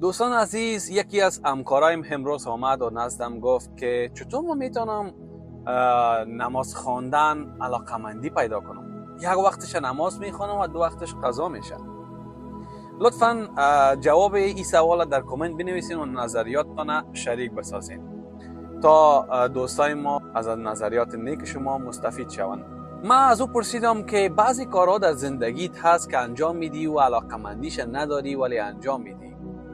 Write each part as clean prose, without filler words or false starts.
دوستان عزیز، یکی از همکارایم امروز آمد و نزدم گفت که چطور ما میتونم نماز خواندن علاقمندی پیدا کنم. یک وقتش نماز میخوانم و دو وقتش قضا میشه. لطفاً جواب این سوال در کامنت بنویسین و نظریاتتان شریک بسازین تا دوستای ما از نظریات نیک شما مستفید شوند. من از او پرسیدم که بعضی کارها در زندگیت هست که انجام میدی و علاقمندیش نداری ولی انجام میدی.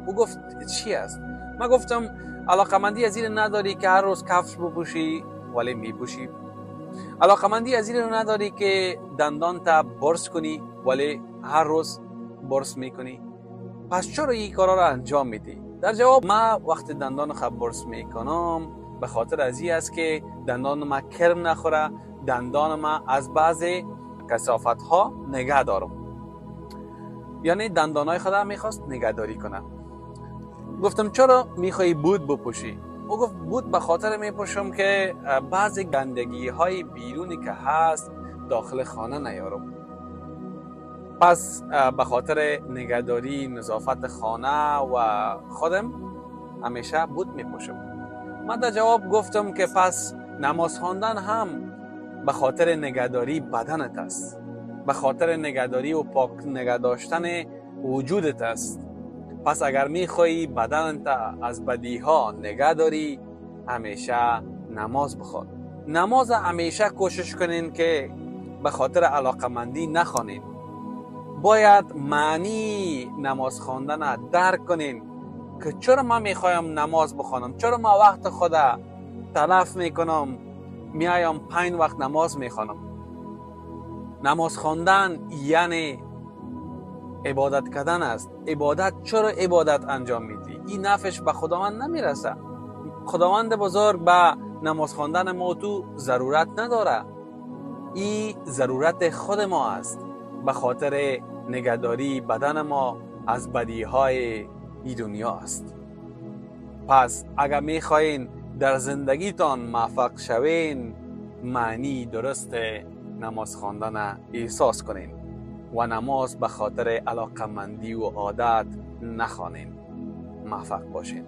او گفت چی است؟ من گفتم علاقمندی از این نداری که هر روز کفش بپوشی ولی میپوشی. علاقمندی از این نداری که دندانت برس کنی ولی هر روز برس میکنی. پس چرا این کارا را انجام میدی؟ در جواب من وقتی دندان خود برس میکنم به خاطر از این است که دندان ما کرم نخوره، دندان ما از بعضی کثافت ها نگه دارم. یعنی دندانای خودم میخواست نگهداری کنه. گفتم چرا میخوایی بود بپوشی؟ او گفت بود به خاطر میپوشم که بعضی گندگی های بیرونی که هست داخل خانه نیارم. پس به خاطر نگهداری نظافت خانه و خودم همیشه بود میپوشم. من در جواب گفتم که پس نماز خواندن هم به خاطر نگهداری بدنت است، به خاطر نگهداری و پاک نگه داشتن وجودت است. پس اگر میخوایی بدنت از بدیها نگه داری همیشه نماز بخوان. نماز همیشه کوشش کنین که به خاطر علاقمندی نخوانین. باید معنی نماز خواندن درک کنین که چرا من میخوایم نماز بخوانم، چرا من وقت خدا تلف میکنم میایم 5 وقت نماز میخوانم. نماز خواندن یعنی عبادت کردن است. عبادت چرا عبادت انجام میدی؟ این نفعش به خداوند نمیرسه. خداوند بزرگ به نماز خواندن ما تو ضرورت نداره. این ضرورت خود ما است به خاطر نگهداری بدن ما از بدیهای این دنیا است. پس اگر میخواین در زندگیتان موفق شوین معنی درست نماز خواندن احساس کنین و نماز به خاطر علاقمندی و عادت نخوانین. موفق باشین.